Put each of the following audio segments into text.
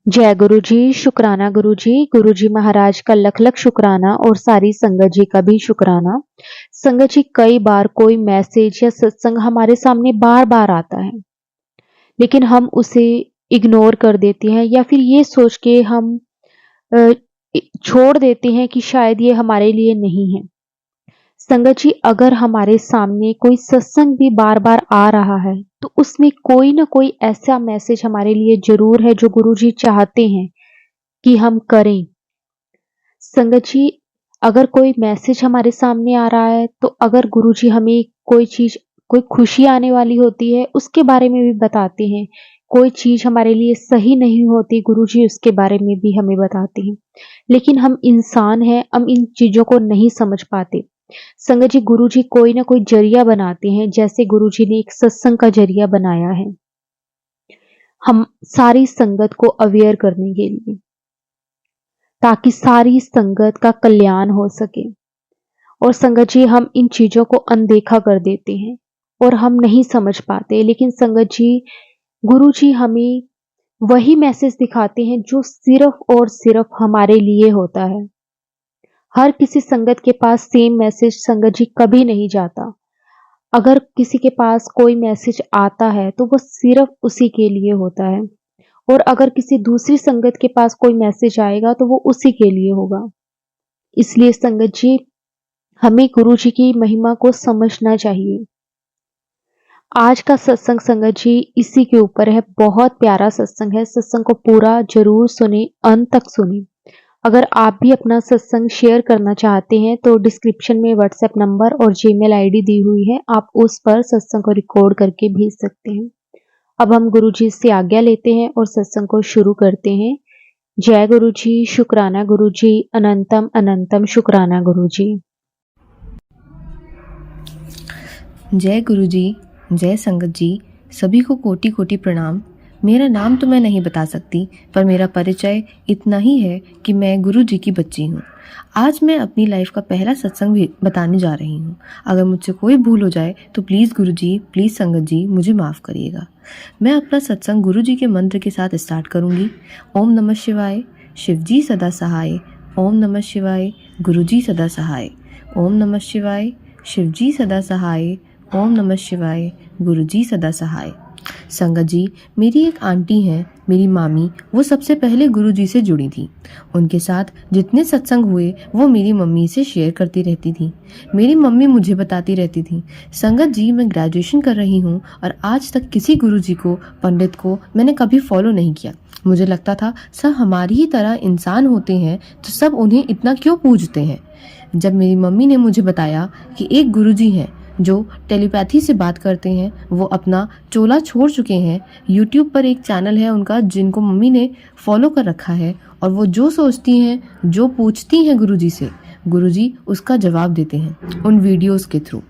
जय गुरु जी, शुक्राना गुरु जी। गुरु जी महाराज का लख लख शुक्राना और सारी संगत जी का भी शुक्राना। संगत जी, कई बार कोई मैसेज या सत्संग हमारे सामने बार बार आता है, लेकिन हम उसे इग्नोर कर देते हैं या फिर ये सोच के हम अ, छोड़ देते हैं कि शायद ये हमारे लिए नहीं है। संगत जी, अगर हमारे सामने कोई सत्संग भी बार बार आ रहा है तो उसमें कोई ना कोई ऐसा मैसेज हमारे लिए जरूर है जो गुरु जी चाहते हैं कि हम करें। संगत जी, अगर कोई मैसेज हमारे सामने आ रहा है तो अगर गुरुजी हमें कोई चीज, कोई खुशी आने वाली होती है उसके बारे में भी बताते हैं। कोई चीज हमारे लिए सही नहीं होती, गुरुजी उसके बारे में भी हमें बताते हैं। लेकिन हम इंसान हैं, हम इन चीजों को नहीं समझ पाते। संगत जी, गुरुजी कोई ना कोई जरिया बनाते हैं, जैसे गुरुजी ने एक सत्संग का जरिया बनाया है हम सारी संगत को अवेयर करने के लिए, ताकि सारी संगत का कल्याण हो सके। और संगत जी, हम इन चीजों को अनदेखा कर देते हैं और हम नहीं समझ पाते। लेकिन संगत जी, गुरु जी हमें वही मैसेज दिखाते हैं जो सिर्फ और सिर्फ हमारे लिए होता है। हर किसी संगत के पास सेम मैसेज संगत जी कभी नहीं जाता। अगर किसी के पास कोई मैसेज आता है तो वो सिर्फ उसी के लिए होता है, और अगर किसी दूसरी संगत के पास कोई मैसेज आएगा तो वो उसी के लिए होगा। इसलिए संगत जी, हमें गुरु जी की महिमा को समझना चाहिए। आज का सत्संग संगत जी इसी के ऊपर है। बहुत प्यारा सत्संग है, सत्संग को पूरा जरूर सुने, अंत तक सुने। अगर आप भी अपना सत्संग शेयर करना चाहते हैं तो डिस्क्रिप्शन में व्हाट्सएप नंबर और जीमेल आईडी दी हुई है, आप उस पर सत्संग को रिकॉर्ड करके भेज सकते हैं। अब हम गुरु जी से आज्ञा लेते हैं और सत्संग को शुरू करते हैं। जय गुरु जी, शुक्राना गुरु जी, अनंतम अनंतम शुक्राना गुरु जी। जय गुरु जी, जय संगत जी, सभी को कोटि कोटि प्रणाम। मेरा नाम तो मैं नहीं बता सकती, पर मेरा परिचय इतना ही है कि मैं गुरु जी की बच्ची हूँ। आज मैं अपनी लाइफ का पहला सत्संग भी बताने जा रही हूँ। अगर मुझसे कोई भूल हो जाए तो प्लीज़ गुरु जी, प्लीज़ संगत जी, मुझे माफ़ करिएगा। मैं अपना सत्संग गुरु जी के मंत्र के साथ स्टार्ट करूँगी। ओम नमः शिवाय, शिव जी सदा सहाय। ओम नमः शिवाय, गुरु जी सदा सहाय। ओम नमः शिवाय, शिव जी सदा सहाय। ओम नमः शिवाय, गुरु जी सदा सहाय। संगत जी, मेरी एक आंटी हैं, मेरी मामी, वो सबसे पहले गुरु जी से जुड़ी थी। उनके साथ जितने सत्संग हुए वो मेरी मम्मी से शेयर करती रहती थी। मेरी मम्मी मुझे बताती रहती थी। संगत जी, मैं ग्रेजुएशन कर रही हूँ और आज तक किसी गुरु जी को, पंडित को मैंने कभी फॉलो नहीं किया। मुझे लगता था सब हमारी ही तरह इंसान होते हैं तो सब उन्हें इतना क्यों पूजते हैं। जब मेरी मम्मी ने मुझे बताया कि एक गुरु जी हैं जो टेलीपैथी से बात करते हैं, वो अपना चोला छोड़ चुके हैं। यूट्यूब पर एक चैनल है उनका जिनको मम्मी ने फॉलो कर रखा है, और वो जो सोचती हैं, जो पूछती हैं गुरुजी से, गुरुजी उसका जवाब देते हैं उन वीडियोस के थ्रू।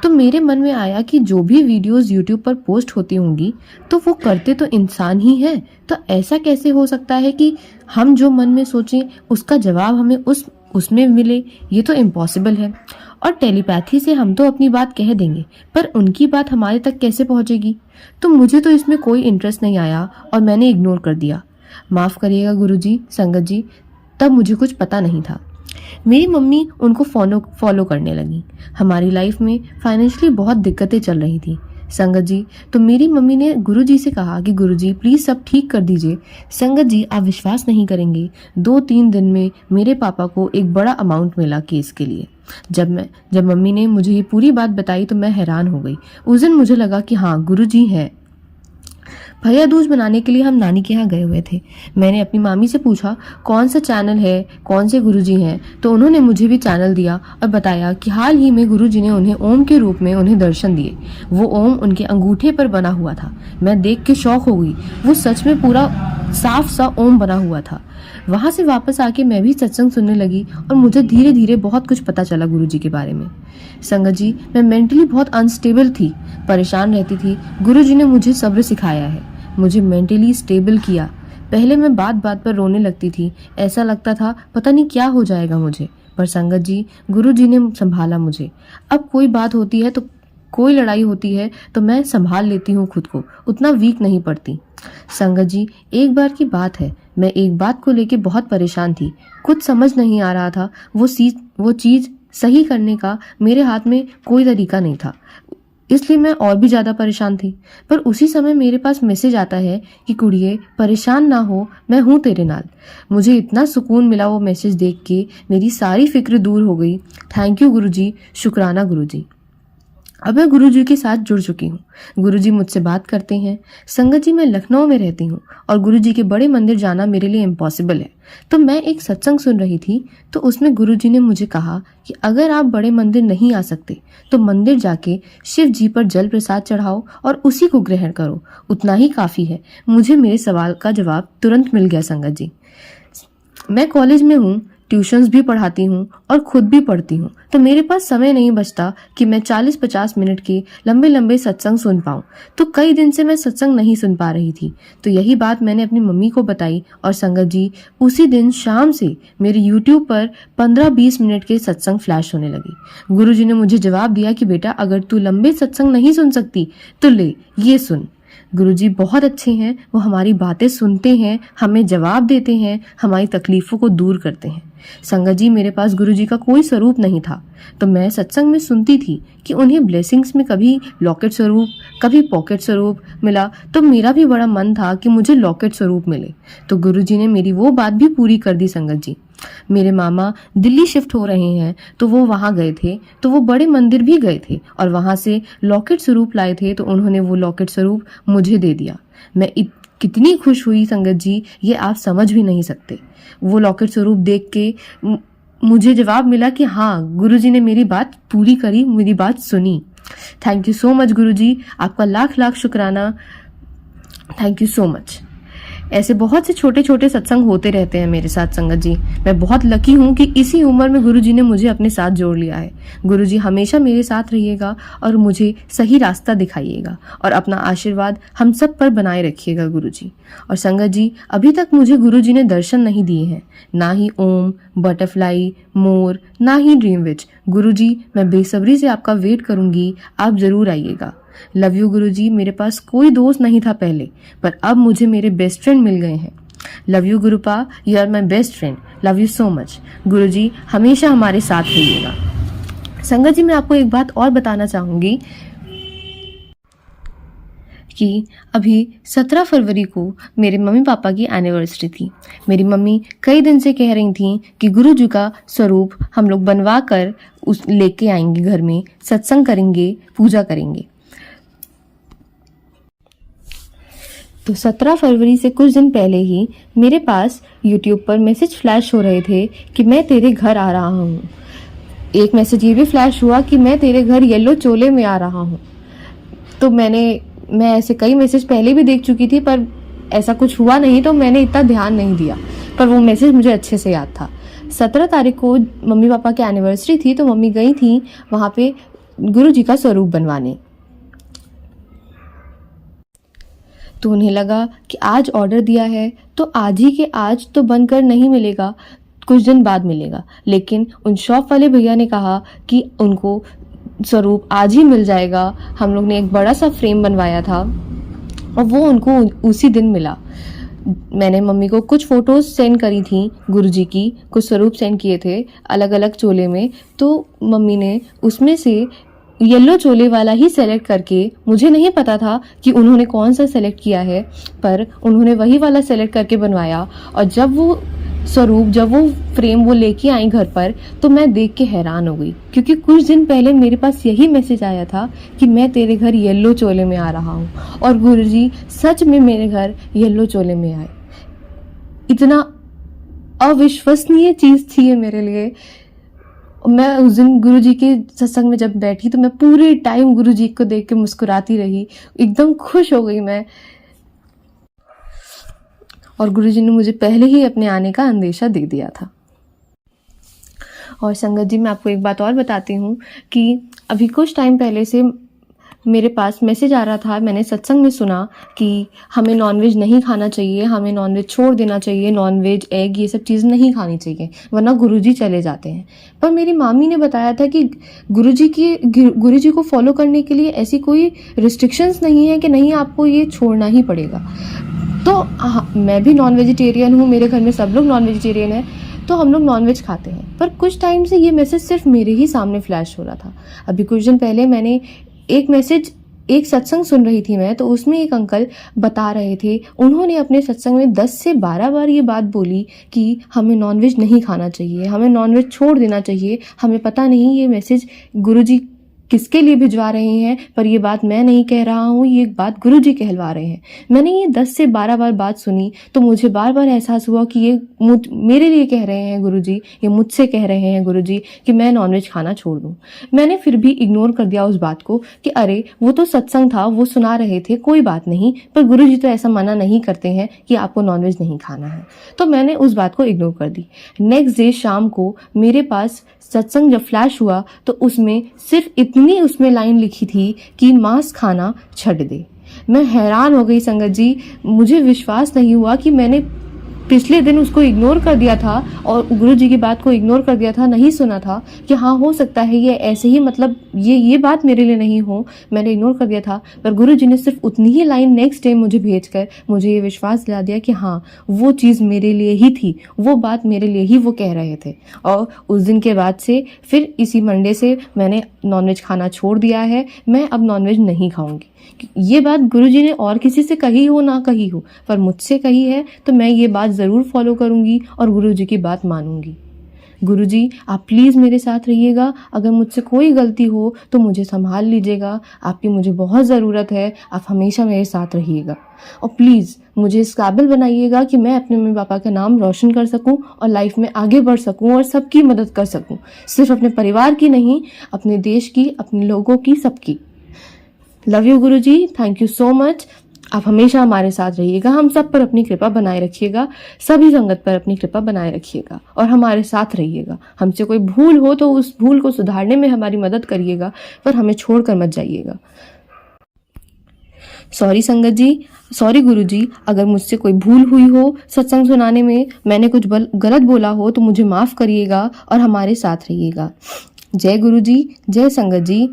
तो मेरे मन में आया कि जो भी वीडियोस यूट्यूब पर पोस्ट होती होंगी तो वो करते तो इंसान ही हैं, तो ऐसा कैसे हो सकता है कि हम जो मन में सोचें उसका जवाब हमें उसमें मिले। ये तो इम्पॉसिबल है। और टेलीपैथी से हम तो अपनी बात कह देंगे, पर उनकी बात हमारे तक कैसे पहुंचेगी। तो मुझे तो इसमें कोई इंटरेस्ट नहीं आया और मैंने इग्नोर कर दिया। माफ़ करिएगा गुरुजी, संगत जी, तब मुझे कुछ पता नहीं था। मेरी मम्मी उनको फॉलो करने लगी। हमारी लाइफ में फाइनेंशियली बहुत दिक्कतें चल रही थी संगत जी। तो मेरी मम्मी ने गुरुजी से कहा कि गुरुजी प्लीज़ सब ठीक कर दीजिए। संगत जी, आप विश्वास नहीं करेंगे, 2-3 दिन में मेरे पापा को एक बड़ा अमाउंट मिला केस के लिए। जब मम्मी ने मुझे ये पूरी बात बताई तो मैं हैरान हो गई। उस दिन मुझे लगा कि हाँ, गुरुजी हैं। भैया दूज मनाने के लिए हम नानी के यहाँ गए हुए थे। मैंने अपनी मामी से पूछा कौन सा चैनल है, कौन से गुरुजी हैं, तो उन्होंने मुझे भी चैनल दिया और बताया कि हाल ही में गुरुजी ने उन्हें ओम के रूप में उन्हें दर्शन दिए। वो ओम उनके अंगूठे पर बना हुआ था। मैं देख के शौक हो गई। वो सच में पूरा साफ सा ओम बना हुआ था। वहाँ से वापस आके मैं भी सत्संग सुनने लगी और मुझे धीरे धीरे बहुत कुछ पता चला गुरुजी के बारे में। संगत जी, मैं मेंटली बहुत अनस्टेबल थी, परेशान रहती थी। गुरुजी ने मुझे सब्र सिखाया है, मुझे मेंटली स्टेबल किया। पहले मैं बात बात पर रोने लगती थी, ऐसा लगता था पता नहीं क्या हो जाएगा मुझे, पर संगत जी, गुरुजी ने संभाला मुझे। अब कोई बात होती है तो, कोई लड़ाई होती है तो मैं संभाल लेती हूँ खुद को, उतना वीक नहीं पड़ती। संगत जी, एक बार की बात है, मैं एक बात को लेके बहुत परेशान थी। कुछ समझ नहीं आ रहा था। वो चीज़ सही करने का मेरे हाथ में कोई तरीका नहीं था, इसलिए मैं और भी ज़्यादा परेशान थी। पर उसी समय मेरे पास मैसेज आता है कि कुड़िए परेशान ना हो, मैं हूँ तेरे नाल। मुझे इतना सुकून मिला वो मैसेज देख के, मेरी सारी फिक्र दूर हो गई। थैंक यू गुरुजी, शुक्राना गुरुजी। अब मैं गुरुजी के साथ जुड़ चुकी हूँ। गुरुजी मुझसे बात करते हैं। संगत जी, मैं लखनऊ में रहती हूँ और गुरुजी के बड़े मंदिर जाना मेरे लिए इम्पॉसिबल है। तो मैं एक सत्संग सुन रही थी, तो उसमें गुरुजी ने मुझे कहा कि अगर आप बड़े मंदिर नहीं आ सकते तो मंदिर जाके शिव जी पर जल प्रसाद चढ़ाओ और उसी को ग्रहण करो, उतना ही काफ़ी है। मुझे मेरे सवाल का जवाब तुरंत मिल गया संगत जी। मैं कॉलेज में हूँ, ट्यूशन्स भी पढ़ाती हूँ और खुद भी पढ़ती हूँ, तो मेरे पास समय नहीं बचता कि मैं 40-50 मिनट के लंबे लंबे सत्संग सुन पाऊँ। तो कई दिन से मैं सत्संग नहीं सुन पा रही थी। तो यही बात मैंने अपनी मम्मी को बताई और संगत जी उसी दिन शाम से मेरे यूट्यूब पर 15-20 मिनट के सत्संग फ्लैश होने लगे। गुरुजी ने मुझे जवाब दिया कि बेटा, अगर तू लंबे सत्संग नहीं सुन सकती तो ले ये सुन। गुरुजी बहुत अच्छे हैं, वो हमारी बातें सुनते हैं, हमें जवाब देते हैं, हमारी तकलीफ़ों को दूर करते हैं। संगत जी, मेरे पास गुरुजी का कोई स्वरूप नहीं था, तो मैं सत्संग में सुनती थी कि उन्हें ब्लेसिंग्स में कभी लॉकेट स्वरूप, कभी पॉकेट स्वरूप मिला, तो मेरा भी बड़ा मन था कि मुझे लॉकेट स्वरूप मिले। तो गुरुजी ने मेरी वो बात भी पूरी कर दी संगत जी। मेरे मामा दिल्ली शिफ्ट हो रहे हैं, तो वो वहाँ गए थे, तो वो बड़े मंदिर भी गए थे और वहाँ से लॉकेट स्वरूप लाए थे, तो उन्होंने वो लॉकेट स्वरूप मुझे दे दिया। मैं कितनी खुश हुई संगत जी, ये आप समझ भी नहीं सकते। वो लॉकेट स्वरूप देख के मुझे जवाब मिला कि हाँ, गुरुजी ने मेरी बात पूरी करी, मेरी बात सुनी। थैंक यू सो मच गुरुजी, आपका लाख लाख शुक्राना। Thank you so much. ऐसे बहुत से छोटे छोटे सत्संग होते रहते हैं मेरे साथ संगत जी। मैं बहुत लकी हूँ कि इसी उम्र में गुरुजी ने मुझे अपने साथ जोड़ लिया है। गुरुजी हमेशा मेरे साथ रहिएगा और मुझे सही रास्ता दिखाइएगा और अपना आशीर्वाद हम सब पर बनाए रखिएगा गुरुजी। और संगत जी, अभी तक मुझे गुरुजी ने दर्शन नहीं दिए हैं, ना ही ओम, बटरफ्लाई, मोर, ना ही ड्रीम विच। गुरुजी, मैं बेसब्री से आपका वेट करूंगी, आप जरूर आइएगा। लव यू गुरुजी। मेरे पास कोई दोस्त नहीं था पहले, पर अब मुझे मेरे बेस्ट फ्रेंड मिल गए हैं। Love you Gurupa, you are my best friend. Love you so much. Guruji हमेशा हमारे साथ रहिएगा। संगत जी, मैं आपको एक बात और बताना चाहूँगी कि अभी 17 फरवरी को मेरे मम्मी पापा की एनिवर्सरी थी। मेरी मम्मी कई दिन से कह रही थी कि गुरुजी का स्वरूप हम लोग बनवा कर उस लेके आएंगे, घर में सत्संग करेंगे, पूजा करेंगे। तो 17 फरवरी से कुछ दिन पहले ही मेरे पास यूट्यूब पर मैसेज फ्लैश हो रहे थे कि मैं तेरे घर आ रहा हूँ। एक मैसेज ये भी फ्लैश हुआ कि मैं तेरे घर येलो चोले में आ रहा हूँ। तो मैं ऐसे कई मैसेज पहले भी देख चुकी थी, पर ऐसा कुछ हुआ नहीं, तो मैंने इतना ध्यान नहीं दिया, पर वो मैसेज मुझे अच्छे से याद था। 17 तारीख को मम्मी पापा की एनिवर्सरी थी, तो मम्मी गई थी वहाँ पे गुरुजी का स्वरूप बनवाने। तो उन्हें लगा कि आज ऑर्डर दिया है तो आज ही के आज तो बनकर नहीं मिलेगा, कुछ दिन बाद मिलेगा। लेकिन उन शॉप वाले भैया ने कहा कि उनको स्वरूप आज ही मिल जाएगा। हम लोग ने एक बड़ा सा फ्रेम बनवाया था और वो उनको उसी दिन मिला। मैंने मम्मी को कुछ फ़ोटोज़ सेंड करी थी गुरुजी की, कुछ स्वरूप सेंड किए थे अलग अलग चोले में, तो मम्मी ने उसमें से येलो चोले वाला ही सेलेक्ट करके, मुझे नहीं पता था कि उन्होंने कौन सा सेलेक्ट किया है, पर उन्होंने वही वाला सेलेक्ट करके बनवाया। और जब वो फ्रेम वो लेके आई घर पर, तो मैं देख के हैरान हो गई, क्योंकि कुछ दिन पहले मेरे पास यही मैसेज आया था कि मैं तेरे घर येलो चोले में आ रहा हूँ, और गुरुजी सच में मेरे घर येलो चोले में आए। इतना अविश्वसनीय चीज़ थी ये मेरे लिए। मैं उस दिन गुरुजी के सत्संग में जब बैठी, तो मैं पूरे टाइम गुरुजी को देख के मुस्कुराती रही, एकदम खुश हो गई मैं। और गुरुजी ने मुझे पहले ही अपने आने का अंदेशा दे दिया था। और संगत जी, मैं आपको एक बात और बताती हूँ कि अभी कुछ टाइम पहले से मेरे पास मैसेज आ रहा था, मैंने सत्संग में सुना कि हमें नॉनवेज नहीं खाना चाहिए, हमें नॉनवेज छोड़ देना चाहिए, नॉनवेज, एग, ये सब चीज़ नहीं खानी चाहिए, वरना गुरुजी चले जाते हैं। पर मेरी मामी ने बताया था कि गुरुजी को फॉलो करने के लिए ऐसी कोई रिस्ट्रिक्शंस नहीं है कि नहीं आपको ये छोड़ना ही पड़ेगा। तो मैं भी नॉन वेजिटेरियन हूँ, मेरे घर में सब लोग नॉन वेजिटेरियन हैं, तो हम लोग नॉन वेज खाते हैं। पर कुछ टाइम से ये मैसेज सिर्फ मेरे ही सामने फ्लैश हो रहा था। अभी कुछ दिन पहले मैंने एक मैसेज, एक सत्संग सुन रही थी मैं, तो उसमें एक अंकल बता रहे थे, उन्होंने अपने सत्संग में 10 से 12 बार ये बात बोली कि हमें नॉनवेज नहीं खाना चाहिए, हमें नॉनवेज छोड़ देना चाहिए। हमें पता नहीं ये मैसेज गुरुजी किसके लिए भिजवा रहे हैं, पर ये बात मैं नहीं कह रहा हूँ, ये बात गुरुजी कहलवा रहे हैं। मैंने ये 10 से 12 बार बात सुनी तो मुझे बार बार एहसास हुआ कि ये मेरे लिए कह रहे हैं गुरुजी, ये मुझसे कह रहे हैं गुरुजी कि मैं नॉनवेज खाना छोड़ दूँ। मैंने फिर भी इग्नोर कर दिया उस बात को कि अरे वो तो सत्संग था, वो सुना रहे थे, कोई बात नहीं, पर गुरुजी तो ऐसा मना नहीं करते हैं कि आपको नॉनवेज नहीं खाना है। तो मैंने उस बात को इग्नोर कर दी। नेक्स्ट डे शाम को मेरे पास सत्संग जब फ्लैश हुआ तो उसमें सिर्फ इतनी उसमें लाइन लिखी थी कि मांस खाना छੱਡ दे। मैं हैरान हो गई संगत जी, मुझे विश्वास नहीं हुआ कि मैंने पिछले दिन उसको इग्नोर कर दिया था और गुरुजी की बात को इग्नोर कर दिया था, नहीं सुना था कि हाँ हो सकता है ये ऐसे ही, मतलब ये बात मेरे लिए नहीं हो, मैंने इग्नोर कर दिया था। पर गुरुजी ने सिर्फ उतनी ही लाइन नेक्स्ट डे मुझे भेजकर मुझे ये विश्वास दिला दिया कि हाँ वो चीज़ मेरे लिए ही थी, वो बात मेरे लिए ही वो कह रहे थे। और उस दिन के बाद से फिर इसी मंडे से मैंने नॉनवेज खाना छोड़ दिया है। मैं अब नॉनवेज नहीं खाऊंगी। ये बात गुरुजी ने और किसी से कही हो ना कही हो, पर मुझसे कही है तो मैं ये बात ज़रूर फॉलो करूंगी और गुरुजी की बात मानूंगी। गुरुजी आप प्लीज़ मेरे साथ रहिएगा, अगर मुझसे कोई गलती हो तो मुझे संभाल लीजिएगा, आपकी मुझे बहुत ज़रूरत है, आप हमेशा मेरे साथ रहिएगा। और प्लीज़ मुझे इस काबिल बनाइएगा कि मैं अपने मम्मी पापा का नाम रोशन कर सकूं और लाइफ में आगे बढ़ सकूं और सबकी मदद कर सकूं, सिर्फ अपने परिवार की नहीं, अपने देश की, अपने लोगों की, सबकी। Love you Guruji, thank you so much. आप हमेशा हमारे साथ रहिएगा, हम सब पर अपनी कृपा बनाए रखिएगा, सभी संगत पर अपनी कृपा बनाए रखिएगा और हमारे साथ रहिएगा। हमसे कोई भूल हो तो उस भूल को सुधारने में हमारी मदद करिएगा, पर हमें छोड़कर मत जाइएगा। सॉरी संगत जी, सॉरी गुरुजी, अगर मुझसे कोई भूल हुई हो सत्संग सुनाने में, मैंने कुछ गलत बोला हो तो मुझे माफ़ करिएगा और हमारे साथ रहिएगा। जय गुरुजी, जय संगत जी।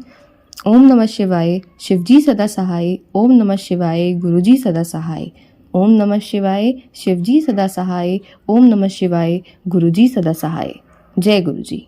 ओम नमः शिवाय, शिवजी सदा सहाय। ओम नमः शिवाय, गुरुजी सदा सहाय। ओम नमः शिवाय, शिवजी सदा सहाय। ओम नमः शिवाय, गुरुजी सदा सहाय। जय गुरुजी।